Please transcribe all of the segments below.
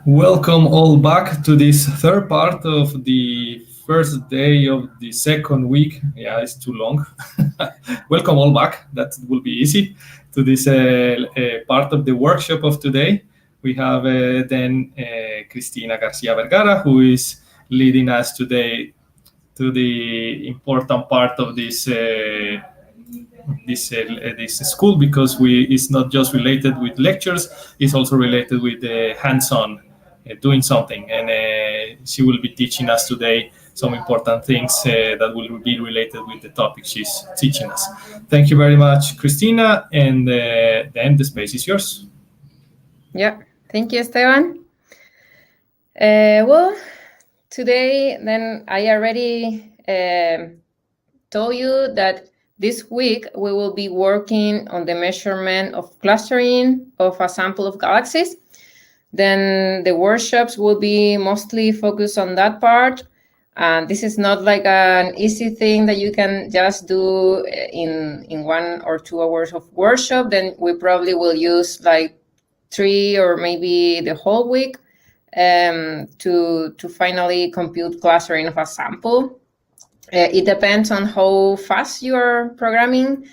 Welcome all back to this third part of the first day of the second week. Yeah, it's too long. Welcome all back. That will be easy to this part of the workshop of today. We have then Cristina Garcia Vergara, who is leading us today to the important part of this school, because it's not just related with lectures, it's also related with hands-on doing something, and she will be teaching us today some important things that will be related with the topic she's teaching us. Thank you very much, Christina, and then the space is yours. Yeah, thank you, Esteban. Well, today then I already told you that this week we will be working on the measurement of clustering of a sample of galaxies. Then the workshops will be mostly focused on that part. And this is not like an easy thing that you can just do in 1 or 2 hours of workshop. Then we probably will use like 3 or maybe the whole week to finally compute clustering of a sample. It depends on how fast you are programming.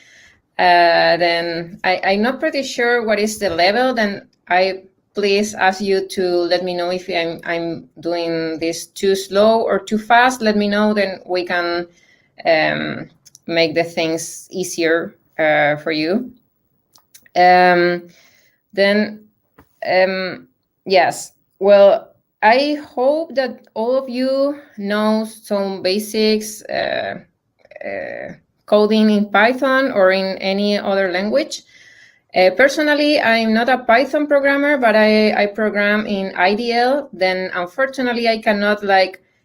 Then I'm not pretty sure what is the level. Then I please ask you to let me know if I'm doing this too slow or too fast. Let me know, then we can make the things easier for you. Yes, well, I hope that all of you know some basics coding in Python or in any other language. Personally, I'm not a Python programmer, but I program in IDL. Then unfortunately, I cannot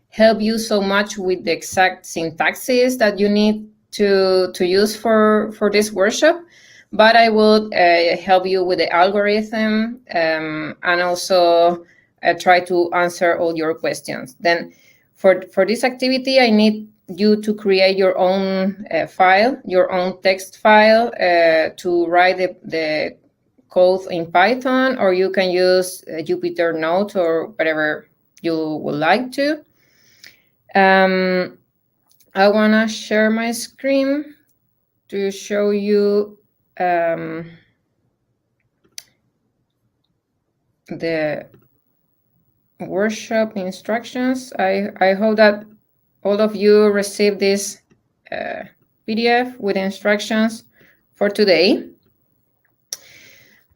help you so much with the exact syntaxes that you need to use for this workshop. But I will help you with the algorithm and also try to answer all your questions. Then for this activity, I need you to create your own file, your own text file to write the code in Python, or you can use Jupyter Notes or whatever you would like to. I want to share my screen to show you the workshop instructions. I hope that all of you received this PDF with instructions for today.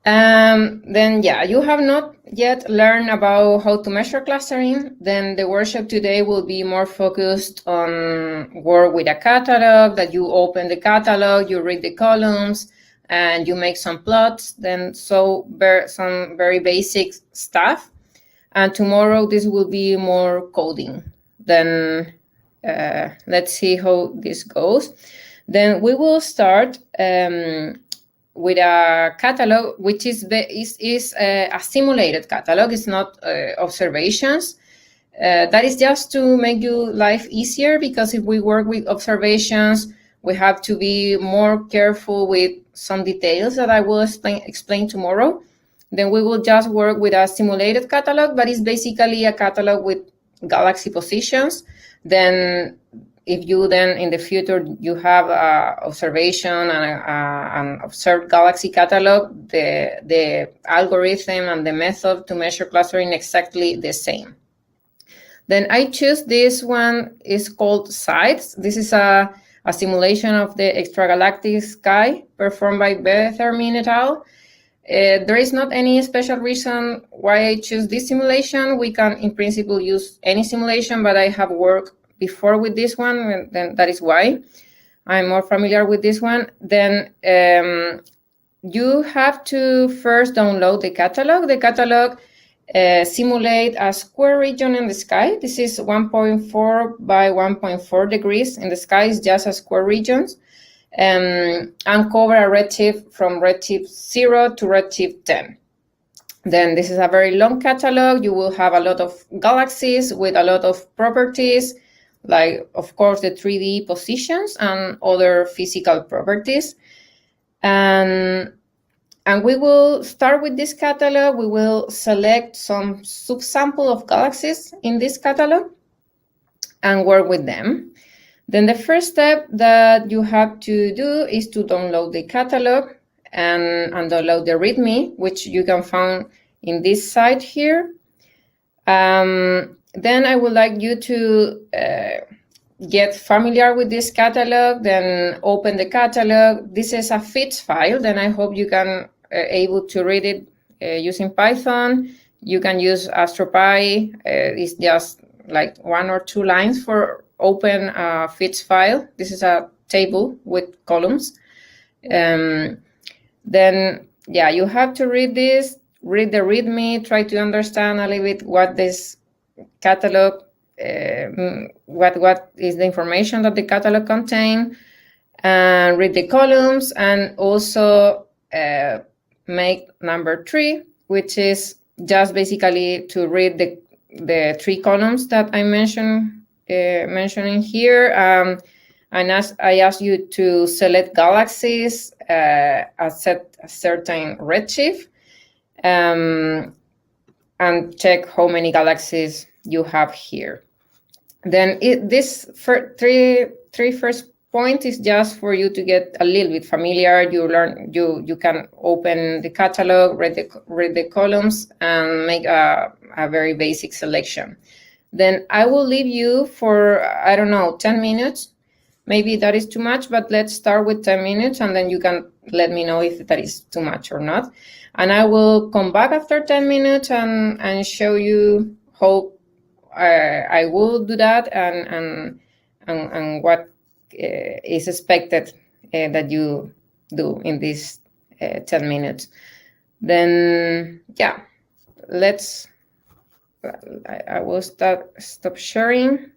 Then, yeah, you have not yet learned about how to measure clustering. Then the workshop today will be more focused on work with a catalog, that you open the catalog, you read the columns, and you make some plots. Then some very basic stuff. And tomorrow this will be more coding. Then let's see how this goes. Then we will start with a catalog, which is a simulated catalog. It's not observations. That is just to make you life easier, because if we work with observations, we have to be more careful with some details that I will explain tomorrow. Then we will just work with a simulated catalog, but it's basically a catalog with galaxy positions. Then if you then in the future you have observation and an observed galaxy catalog, the algorithm and the method to measure clustering exactly the same. Then I choose this one, is called SIDES. This is a simulation of the extragalactic sky performed by Bethermin et al. There is not any special reason why I choose this simulation. We can, in principle, use any simulation, but I have worked before with this one, and then that is why I'm more familiar with this one. Then you have to first download the catalog. The catalog simulate a square region in the sky. This is 1.4 by 1.4 degrees in the sky. It's just a square region. And cover a redshift from redshift 0 to redshift 10. Then this is a very long catalog. You will have a lot of galaxies with a lot of properties, like, of course, the 3D positions and other physical properties. And And we will start with this catalog. We will select some subsample of galaxies in this catalog and work with them. Then the first step that you have to do is to download the catalog and download the README, which you can find in this site here. Then I would like you to get familiar with this catalog, then open the catalog. This is a FITS file, then I hope you can able to read it using Python. You can use AstroPy. It's just like 1 or 2 lines for open a FITS file. This is a table with columns. Then, yeah, you have to read this, read the README, try to understand a little bit what this catalog, what is the information that the catalog contains, and read the columns, and also make number 3, which is just basically to read the 3 columns that I mentioning here. And as I ask you to select galaxies at a certain redshift, and check how many galaxies you have here. Then this three first point is just for you to get a little bit familiar. You can open the catalog, read the columns, and make a very basic selection. Then I will leave you for, I don't know, 10 minutes. Maybe that is too much, but let's start with 10 minutes, and then you can let me know if that is too much or not. And I will come back after 10 minutes and show you how I will do that, and what is expected that you do in these 10 minutes. Then, yeah, I will stop sharing.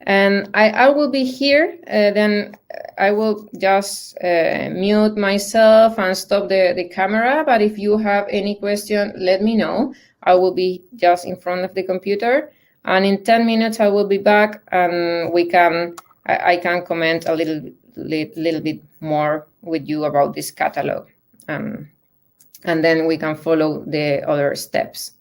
And I will be here, then I will just mute myself and stop the camera. But if you have any question, let me know. I will be just in front of the computer. And in 10 minutes, I will be back, and I can comment a little bit more with you about this catalog. And then we can follow the other steps.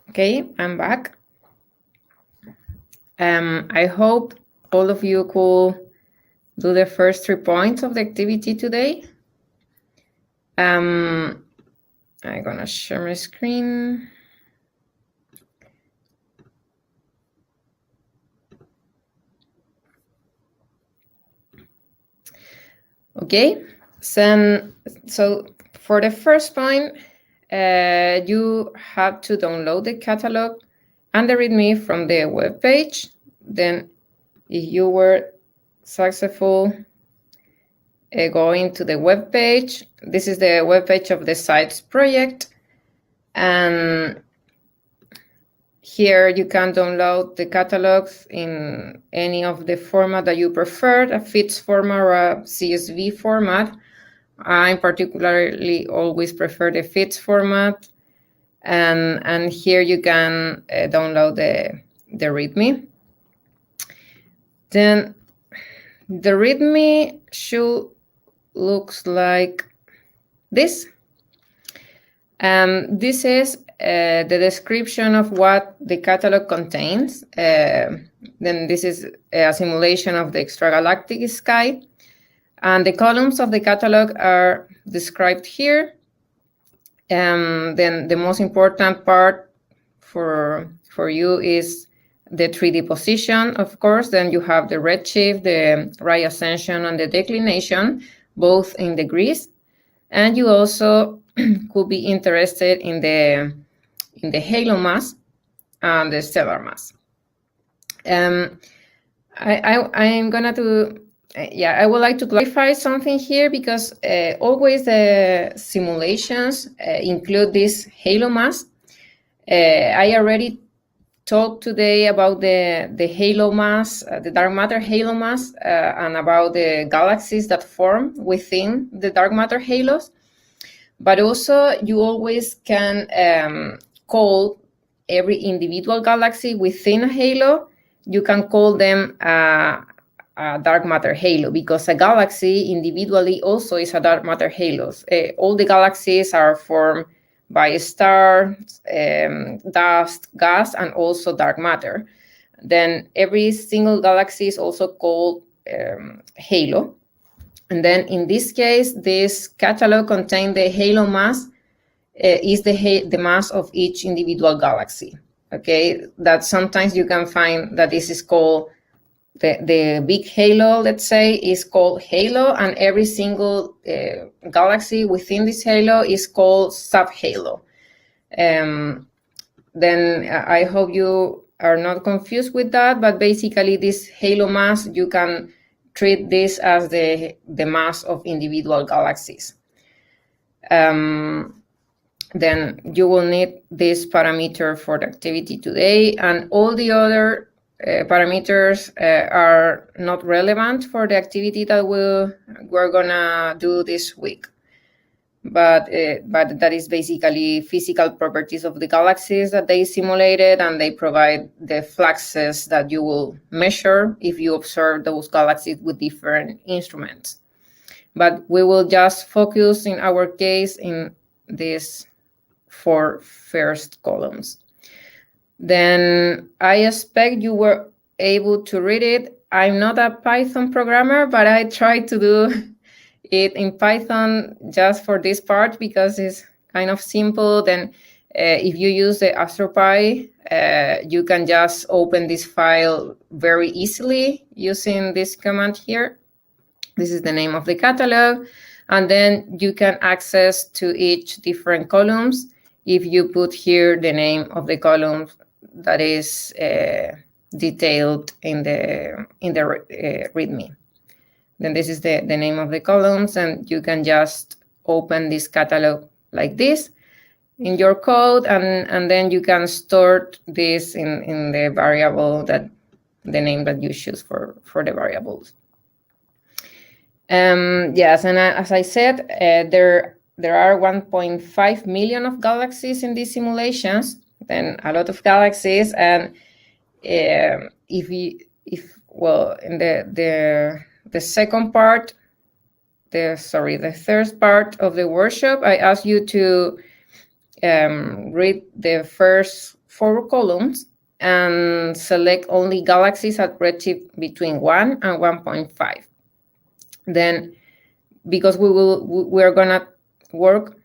Okay, I'm back. I hope all of you could do the first 3 points of the activity today. I'm gonna share my screen. Okay, so for the first point, you have to download the catalog and the README from the web page. Then, if you were successful going to the web page, this is the web page of the CITES project, and here you can download the catalogs in any of the format that you prefer, a FITS format or a CSV format. I particularly always prefer the FITS format, and here you can download the README. Then the README should looks like this. This is the description of what the catalog contains. Then this is a simulation of the extragalactic sky. And the columns of the catalog are described here. Then the most important part for you is the 3D position, of course. Then you have the redshift, the right ascension, and the declination, both in degrees. And you also could be interested in the halo mass and the stellar mass. I'm gonna do. I would like to clarify something here, because always the simulations include this halo mass. I already talked today about the halo mass, the dark matter halo mass, and about the galaxies that form within the dark matter halos. But also, you always can call every individual galaxy within a halo. You can call them a dark matter halo, because a galaxy individually also is a dark matter halo. All the galaxies are formed by stars, dust, gas, and also dark matter. Then every single galaxy is also called halo. And then in this case, this catalog contains the halo mass, is the mass of each individual galaxy. Okay, that sometimes you can find that this is called the big halo, let's say, is called halo, and every single galaxy within this halo is called sub-halo. Then I hope you are not confused with that, but basically this halo mass, you can treat this as the mass of individual galaxies. Then you will need this parameter for the activity today, and all the other parameters are not relevant for the activity that we're gonna do this week. But that is basically physical properties of the galaxies that they simulated, and they provide the fluxes that you will measure if you observe those galaxies with different instruments. But we will just focus in our case in these 4 first columns. Then I expect you were able to read it. I'm not a Python programmer, but I tried to do it in Python just for this part, because it's kind of simple. Then if you use the AstroPy, you can just open this file very easily using this command here. This is the name of the catalog. And then you can access to each different columns if you put here the name of the column that is detailed in the README. Then this is the name of the columns, and you can just open this catalog like this in your code, and then you can store this in the variable, that the name that you choose for the variables. Yes, and as I said, there are 1.5 million of galaxies in these simulations, then a lot of galaxies. And in the second part, the third part of the workshop, I asked you to read the first 4 columns and select only galaxies at redshift between 1 and 1.5. Then, because we're gonna work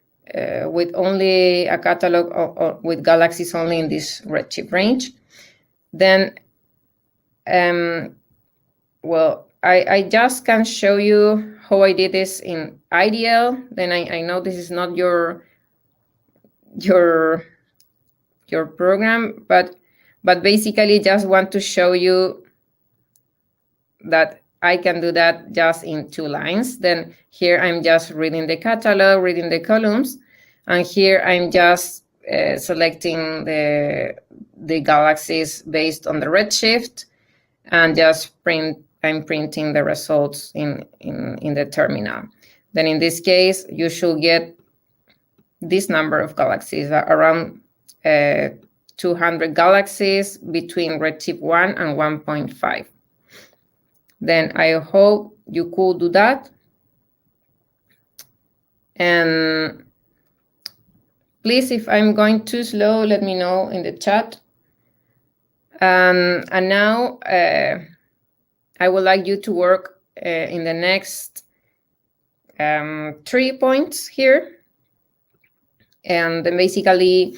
with only a catalog with galaxies only in this redshift range, then well, I just can show you how I did this in IDL. Then I know this is not your program, but basically just want to show you that I can do that just in 2 lines. Then here I'm just reading the catalog, reading the columns, and here I'm just selecting the galaxies based on the redshift, and just I'm printing the results in the terminal. Then in this case, you should get this number of galaxies, around 200 galaxies between redshift 1 and 1.5. Then I hope you could do that. And please, if I'm going too slow, let me know in the chat. And now I would like you to work in the next 3 points here. And then basically,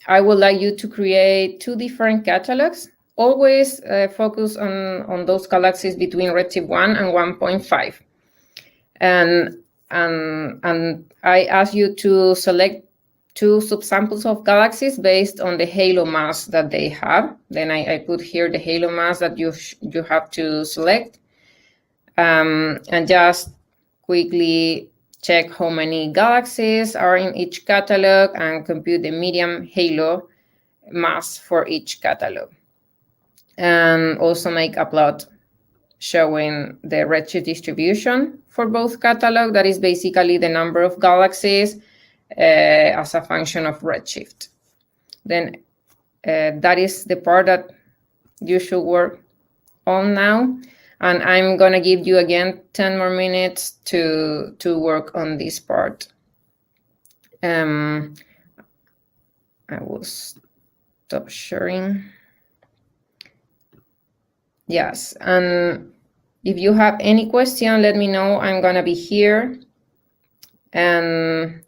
I would like you to create 2 different catalogs. Always focus on those galaxies between redshift 1 and 1.5. And I ask you to select 2 subsamples of galaxies based on the halo mass that they have. Then I put here the halo mass that you have to select. And just quickly check how many galaxies are in each catalog and compute the median halo mass for each catalog. And also make a plot showing the redshift distribution for both catalog. That is basically the number of galaxies as a function of redshift. Then that is the part that you should work on now. And I'm gonna give you again 10 more minutes to work on this part. I will stop sharing. Yes, and if you have any question, let me know. I'm gonna be here. And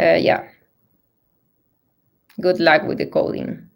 yeah, good luck with the coding.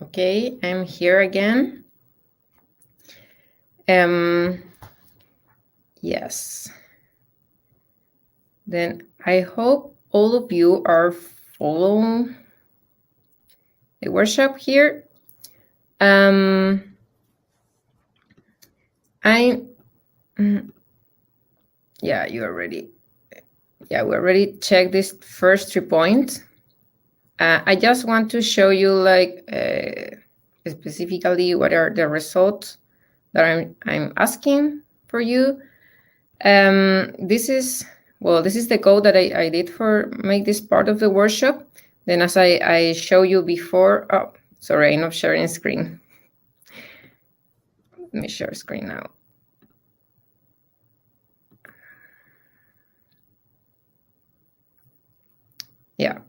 Okay, I'm here again. Yes. Then I hope all of you are following the workshop here. Yeah, we already checked this first 3 points. I just want to show you like specifically what are the results that I'm asking for you. This is the code that I did for make this part of the workshop. Then as I show you before, oh, sorry, I'm not sharing screen. Let me share screen now. Yeah.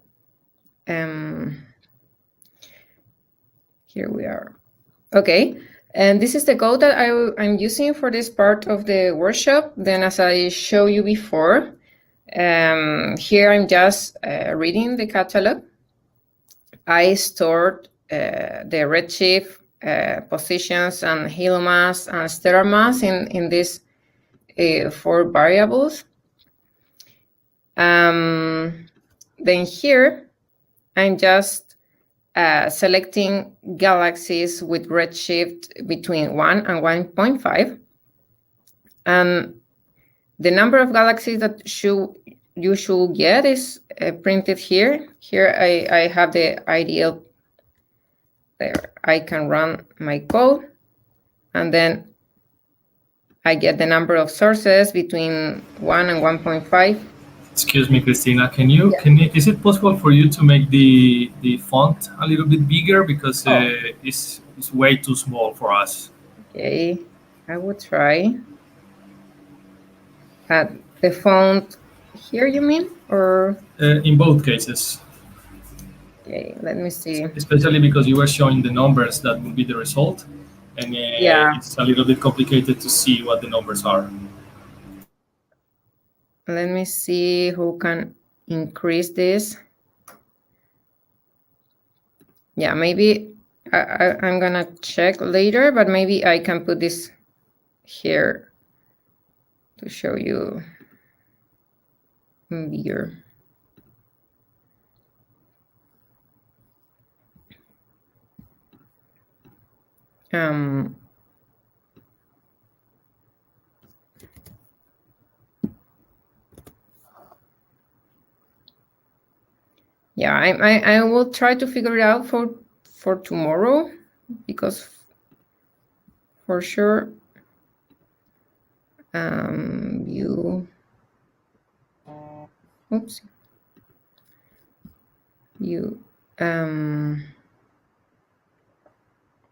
Here we are. Okay. And this is the code that I'm using for this part of the workshop. Then as I show you before, here I'm just reading the catalog. I stored the redshift positions and halo mass and stellar mass in these 4 variables. Then here I'm just selecting galaxies with redshift between 1 and 1.5. And the number of galaxies that you should get is printed here. Here I have the ideal. There I can run my code, and then I get the number of sources between 1 and 1.5. Excuse me, Christina. Is it possible for you to make the font a little bit bigger, because it's way too small for us? Okay, I will try. The font here, you mean, or in both cases? Okay, let me see. Especially because you were showing the numbers that will be the result, and it's a little bit complicated to see what the numbers are. Let me see who can increase this. Yeah, maybe I'm gonna check later, but maybe I can put this here to show you bigger. Yeah, I will try to figure it out for tomorrow, because for sure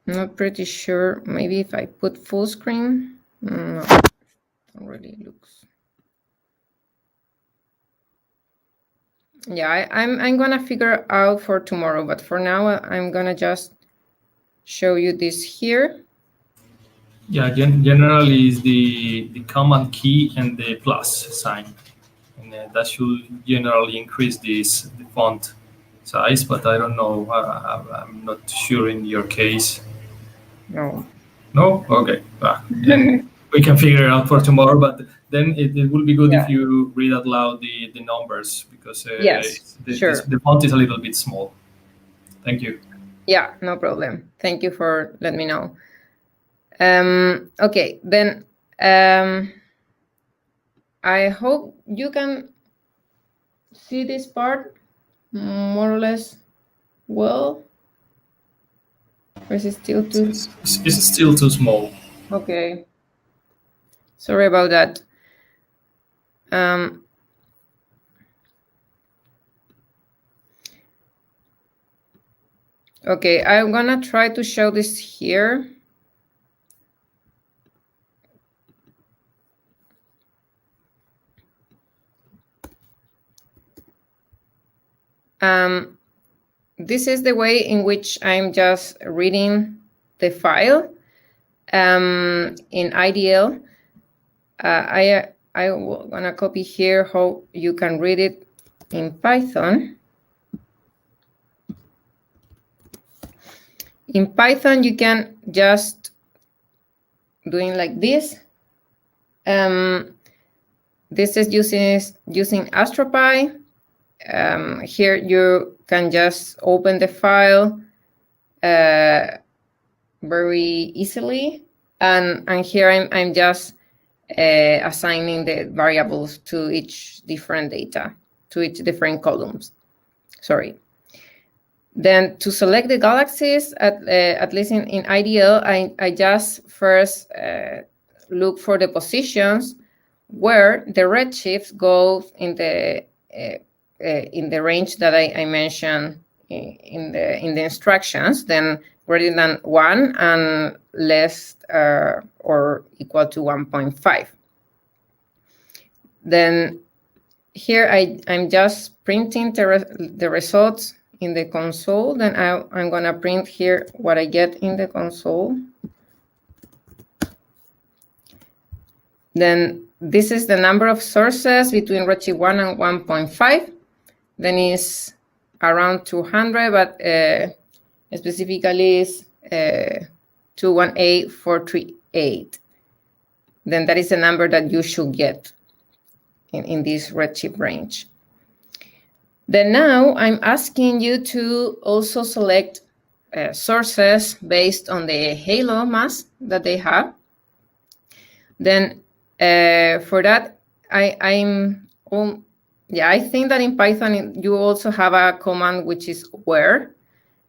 not pretty sure. Maybe if I put full screen, no, already looks. Yeah, I'm gonna figure out for tomorrow, but for now I'm gonna just show you this here. Yeah, generally is the command key and the plus sign, and that should generally increase the font size. But I don't know. I'm not sure in your case. No. No? Okay. We can figure it out for tomorrow, but then it will be good if you read out loud the numbers, because the font is a little bit small. Thank you. Yeah, no problem. Thank you for letting me know. Okay, then I hope you can see this part more or less well. Or is it still too? It's still too small. Okay. Sorry about that. Okay, I'm gonna try to show this here. This is the way in which I'm just reading the file. In IDL, I will gonna copy here how you can read it in Python. In Python, you can just doing like this. This is using AstroPy. Here you can just open the file very easily, and here I'm just assigning the variables to each different data, to each different columns. Sorry. Then to select the galaxies, at least in IDL, I just first look for the positions where the redshift goes in the range that I mentioned in the instructions. Then greater than 1 and less or equal to 1.5. Then here I'm just printing the results in the console. Then I'm going to print here what I get in the console. Then this is the number of sources between redshift 1 and 1.5. Then is around 200, but specifically is 218438. Then that is the number that you should get in this redshift range. Then now I'm asking you to also select sources based on the halo mass that they have. Then for that, I think that in Python you also have a command which is where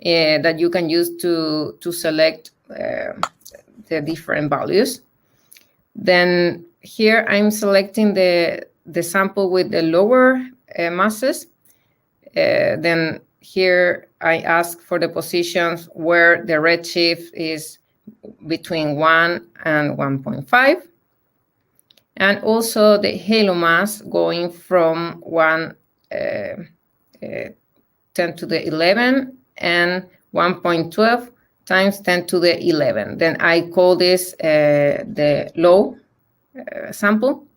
that you can use to select the different values. Then here I'm selecting the sample with the lower masses. Then here I ask for the positions where the redshift is between 1 and 1.5. And also the halo mass going from 10 to the 11 and 1.12 times 10 to the 11. Then I call this the low sample.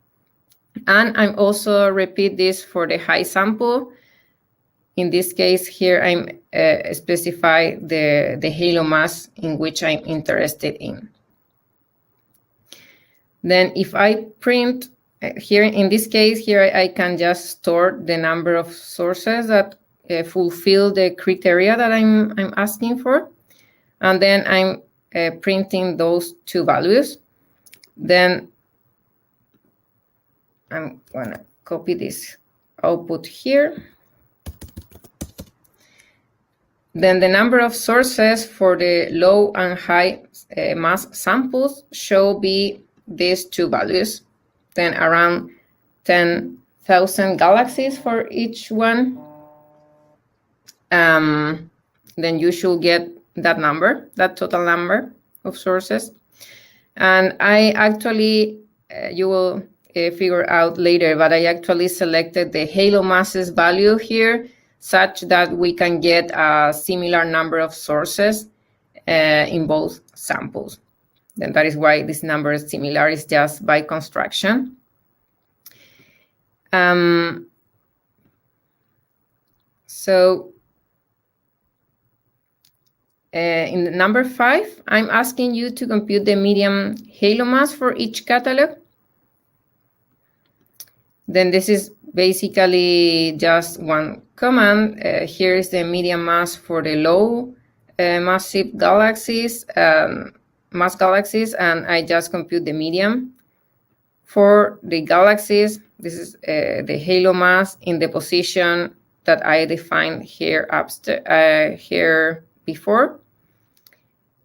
And I'm also repeat this for the high sample. In this case here, I'm specify the halo mass in which I'm interested in. Then if I print here, in this case here, I can just store the number of sources that fulfill the criteria that I'm asking for. And then I'm printing those two values. Then I'm gonna copy this output here. Then the number of sources for the low and high mass samples should be these two values, then around 10,000 galaxies for each one. Then you should get that number, that total number of sources. And I actually, you will figure out later, but I actually selected the halo masses value here such that we can get a similar number of sources in both samples. Then that is why this number is similar, it's just by construction. So in the number 5, I'm asking you to compute the median halo mass for each catalog. Then this is basically just one command. Here is the median mass for the low massive galaxies, mass galaxies, and I just compute the median. For the galaxies, this is the halo mass in the position that I defined here here before.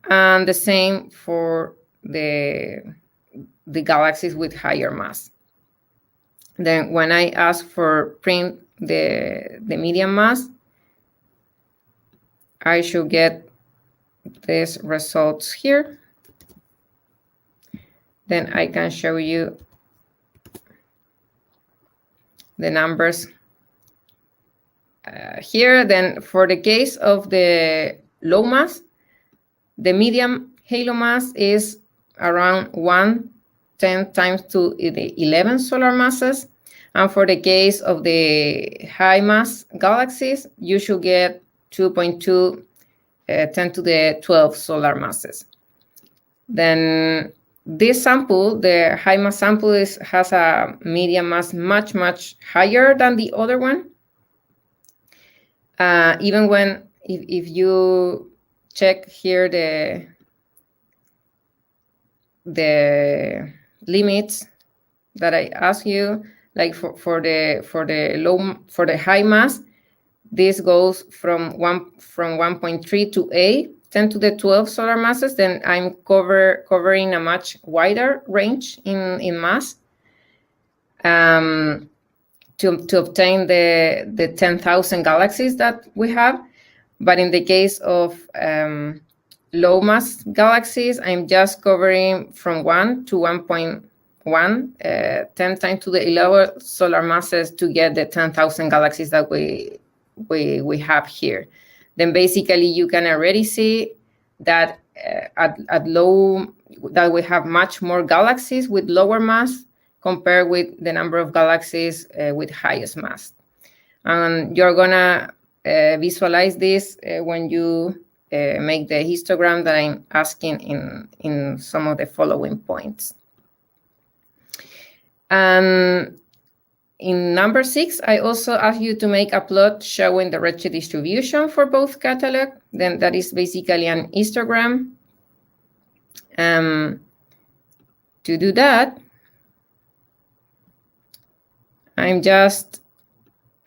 And the same for the galaxies with higher mass. Then when I ask for print the median mass, I should get these results here. Then I can show you the numbers here. Then for the case of the low mass, the median halo mass is around 1/10 times to the 11 solar masses. And for the case of the high mass galaxies, you should get 2.2 10 to the 12 solar masses. Then this sample, the high mass sample, has a medium mass much higher than the other one. Even when, if you check here the limits that I asked you, like for the high mass, this goes from 1.3 to 10 to the 12 solar masses. Then I'm covering a much wider range in mass to obtain the 10,000 galaxies that we have. But in the case of low mass galaxies, I'm just covering from 1 to 1.1, 10 times to the 11 solar masses to get the 10,000 galaxies that we have here. Then basically you can already see that at low, that we have much more galaxies with lower mass compared with the number of galaxies with highest mass. And you're gonna visualize this when you make the histogram that I'm asking in some of the following points. And in number 6, I also ask you to make a plot showing the redshift distribution for both catalog. Then that is basically an histogram. To do that, I'm just,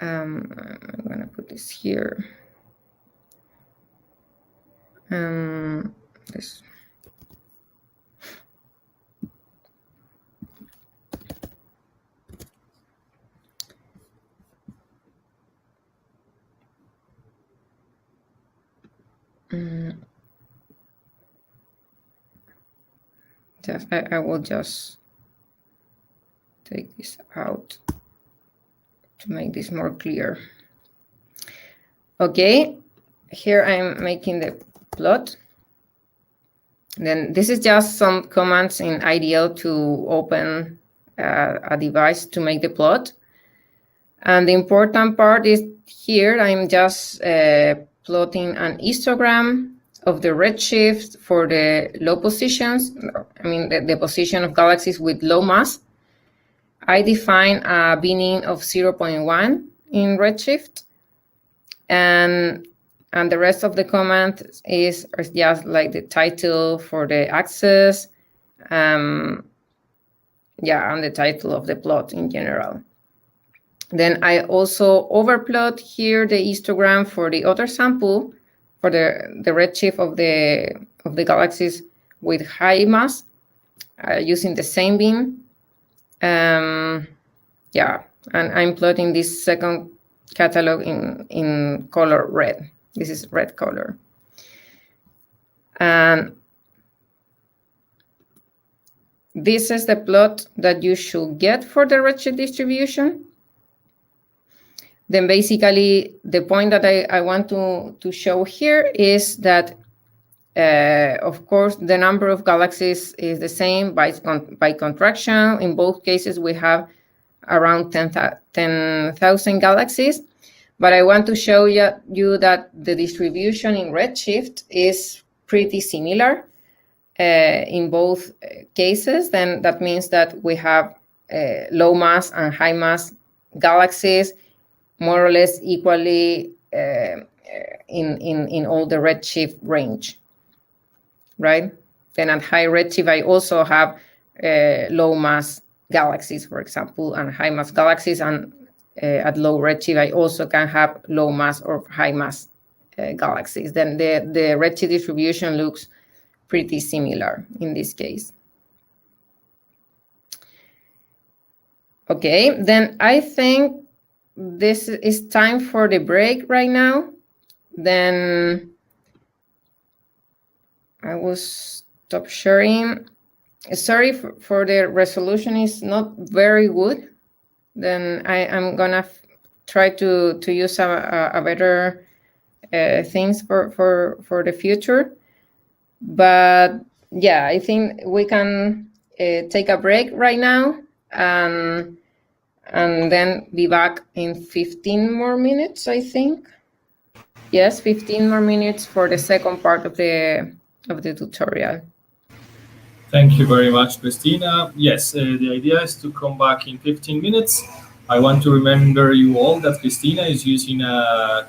I'm gonna put this here. This. I will just take this out to make this more clear. Okay, here I'm making the plot. Then this is just some commands in IDL to open a device to make the plot. And the important part is here I'm just plotting an histogram of the redshift for the low positions, I mean the position of galaxies with low mass. I define a binning of 0.1 in redshift, and the rest of the command is just like the title for the axis, and the title of the plot in general. Then I also overplot here the histogram for the other sample, for the redshift of the galaxies with high mass, using the same bin. And I'm plotting this second catalog in color red. This is red color. And this is the plot that you should get for the redshift distribution. Then basically the point that I want to show here is that, of course, the number of galaxies is the same by contraction. In both cases, we have around 10,000 galaxies. But I want to show you that the distribution in redshift is pretty similar in both cases. Then that means that we have low mass and high mass galaxies more or less equally in all the redshift range, right? Then at high redshift, I also have low mass galaxies, for example, and high mass galaxies. And at low redshift, I also can have low mass or high mass galaxies. Then the redshift distribution looks pretty similar in this case. Okay, then I think this is time for the break right now. Then I will stop sharing. Sorry for the resolution is not very good. Then I am gonna try to use a better things for the future. But yeah, I think we can take a break right now and then be back in 15 more minutes, I think. Yes, 15 more minutes for the second part of the tutorial. Thank you very much, Christina. Yes, the idea is to come back in 15 minutes. I want to remember you all that Christina is using a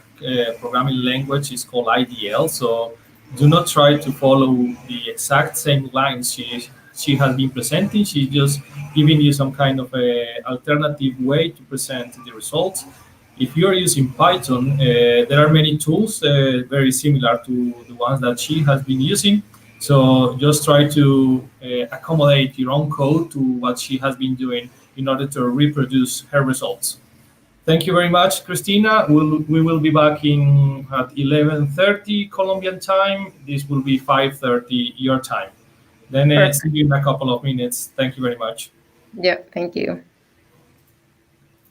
programming language. It's called IDL. So do not try to follow the exact same lines she has been presenting. She's just giving you some kind of a alternative way to present the results. If you're using Python, there are many tools very similar to the ones that she has been using. So just try to accommodate your own code to what she has been doing in order to reproduce her results. Thank you very much, Christina. We will be back in at 11:30 Colombian time. This will be 5:30 your time. Then see Perfect. you in a couple of minutes. Thank you very much. Yeah, thank you.